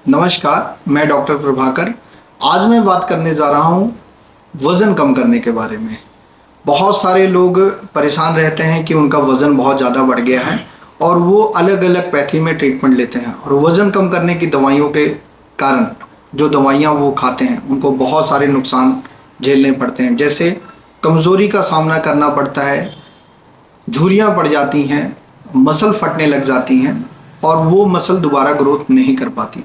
नमस्कार, मैं डॉक्टर प्रभाकर। आज मैं बात करने जा रहा हूँ वज़न कम करने के बारे में। बहुत सारे लोग परेशान रहते हैं कि उनका वज़न बहुत ज़्यादा बढ़ गया है और वो अलग अलग पैथी में ट्रीटमेंट लेते हैं और वज़न कम करने की दवाइयों के कारण जो दवाइयाँ वो खाते हैं उनको बहुत सारे नुकसान झेलने पड़ते हैं। जैसे कमज़ोरी का सामना करना पड़ता है, झुर्रियाँ पड़ जाती हैं, मसल फटने लग जाती हैं और वो मसल दोबारा ग्रोथ नहीं कर पाती।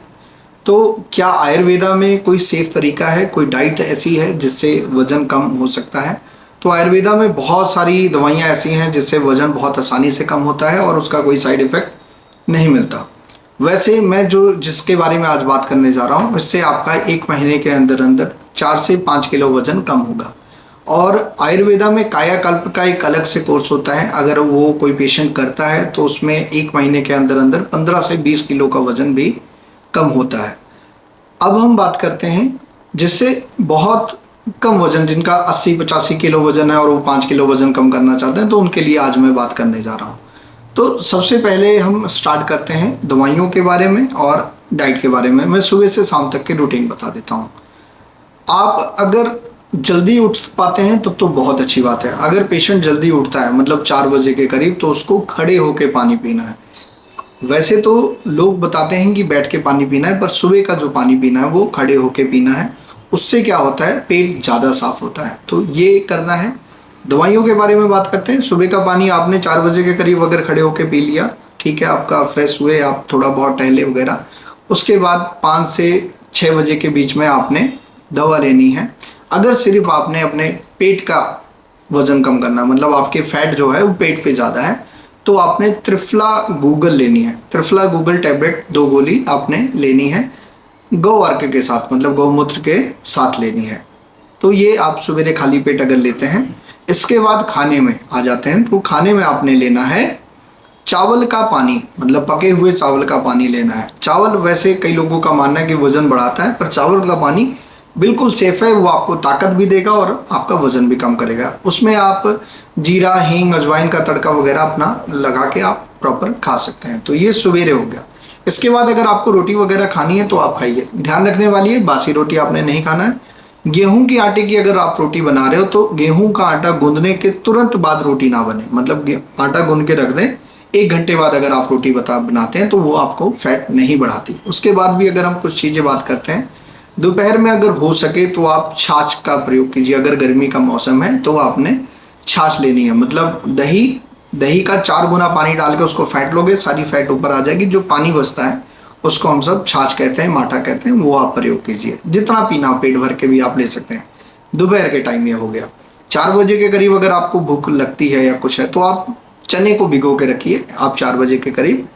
तो क्या आयुर्वेदा में कोई सेफ तरीका है, कोई डाइट ऐसी है जिससे वज़न कम हो सकता है? तो आयुर्वेदा में बहुत सारी दवाइयाँ ऐसी हैं जिससे वज़न बहुत आसानी से कम होता है और उसका कोई साइड इफ़ेक्ट नहीं मिलता। वैसे मैं जिसके बारे में आज बात करने जा रहा हूँ, इससे आपका 1 महीने के अंदर 4 से 5 किलो वज़न कम होगा। और आयुर्वेदा में कायाकल्प का एक अलग से कोर्स होता है। अगर वो कोई पेशेंट करता है तो उसमें 1 महीने के अंदर 15 से 20 किलो का वज़न भी कम होता है। अब हम बात करते हैं जिससे बहुत कम वज़न, जिनका 80-85 किलो वज़न है और वो 5 किलो वज़न कम करना चाहते हैं, तो उनके लिए आज मैं बात करने जा रहा हूँ। तो सबसे पहले हम स्टार्ट करते हैं दवाइयों के बारे में और डाइट के बारे में। मैं सुबह से शाम तक की रूटीन बता देता हूँ। आप अगर जल्दी उठ पाते हैं तब तो बहुत अच्छी बात है। अगर पेशेंट जल्दी उठता है मतलब 4 बजे के करीब, तो उसको खड़े होकर पानी पीना है। वैसे तो लोग बताते हैं कि बैठ के पानी पीना है, पर सुबह का जो पानी पीना है वो खड़े होके पीना है। उससे क्या होता है, पेट ज़्यादा साफ होता है। तो ये करना है। दवाइयों के बारे में बात करते हैं। सुबह का पानी आपने 4 बजे के करीब अगर खड़े होके पी लिया, ठीक है, आपका फ्रेश हुए, आप थोड़ा बहुत टहले वगैरह, उसके बाद 5 से 6 बजे के बीच में आपने दवा लेनी है। अगर सिर्फ आपने अपने पेट का वज़न कम करना, मतलब आपके फैट जो है वो पेट पे ज़्यादा है, तो आपने त्रिफला गूगल लेनी है। त्रिफला गूगल टैबलेट 2 गोली आपने लेनी है, गौ अर्क के साथ, मतलब गौमूत्र के साथ लेनी है। तो ये आप सवेरे खाली पेट अगर लेते हैं। इसके बाद खाने में आ जाते हैं। तो खाने में आपने लेना है चावल का पानी, मतलब पके हुए चावल का पानी लेना है। चावल वैसे कई लोगों का मानना है कि वज़न बढ़ाता है, पर चावल का पानी बिल्कुल सेफ़ है। वो आपको ताकत भी देगा और आपका वज़न भी कम करेगा। उसमें आप जीरा, हींग, अजवाइन का तड़का वगैरह अपना लगा के आप प्रॉपर खा सकते हैं। तो ये सवेरे हो गया। इसके बाद अगर आपको रोटी वगैरह खानी है तो आप खाइए। ध्यान रखने वाली है, बासी रोटी आपने नहीं खाना है। गेहूं की आटे की अगर आप रोटी बना रहे हो तो गेहूं का आटा गूंदने के तुरंत बाद रोटी ना बने, मतलब आटा गूंद के रख दें। 1 घंटे बाद अगर आप रोटी बनाते हैं तो वो आपको फैट नहीं बढ़ाती। उसके बाद भी अगर हम कुछ चीज़ें बात करते हैं, दोपहर में अगर हो सके तो आप छाछ का प्रयोग कीजिए। अगर गर्मी का मौसम है तो आपने छाछ लेनी है, मतलब दही का 4 गुना पानी डाल के उसको फेंट लोगे, सारी फैट ऊपर आ जाएगी। जो पानी बचता है उसको हम सब छाछ कहते हैं, माठा कहते हैं, वो आप प्रयोग कीजिए। जितना पीना पेट भर के भी आप ले सकते हैं। दोपहर के टाइम ये हो गया। 4 बजे के करीब अगर आपको भूख लगती है या कुछ है तो आप चने को भिगो के रखिए। आप 4 बजे के करीब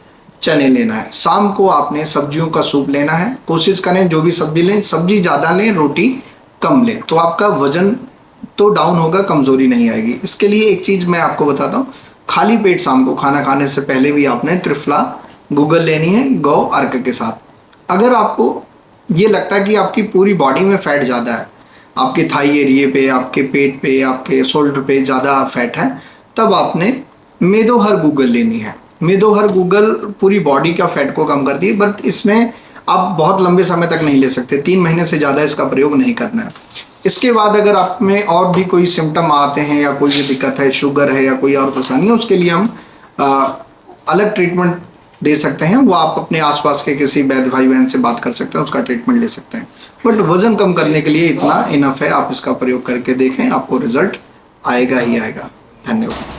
चने लेना है। शाम को आपने सब्जियों का सूप लेना है। कोशिश करें जो भी सब्जी लें, सब्जी ज़्यादा लें, रोटी कम लें, तो आपका वज़न तो डाउन होगा, कमज़ोरी नहीं आएगी। इसके लिए एक चीज़ मैं आपको बताता हूँ, खाली पेट शाम को खाना खाने से पहले भी आपने त्रिफला गूगल लेनी है गौ अर्क के साथ। अगर आपको ये लगता है कि आपकी पूरी बॉडी में फ़ैट ज़्यादा है, आपके थाई एरिए पे, आपके पेट पे, आपके शोल्डर पे ज़्यादा फैट है, तब आपने मेदोहर गूगल लेनी है। मेदोहर गूगल पूरी बॉडी का फैट को कम करती है, बट इसमें आप बहुत लंबे समय तक नहीं ले सकते। 3 महीने से ज़्यादा इसका प्रयोग नहीं करना है। इसके बाद अगर आप में और भी कोई सिम्टम आते हैं या कोई दिक्कत है, शुगर है या कोई और परेशानी है, उसके लिए हम अलग ट्रीटमेंट दे सकते हैं। वो आप अपने आसपास के किसी वैद्य भाई बहन से बात कर सकते हैं, उसका ट्रीटमेंट ले सकते हैं। बट वज़न कम करने के लिए इतना इनफ है। आप इसका प्रयोग करके देखें, आपको रिजल्ट आएगा ही आएगा। धन्यवाद।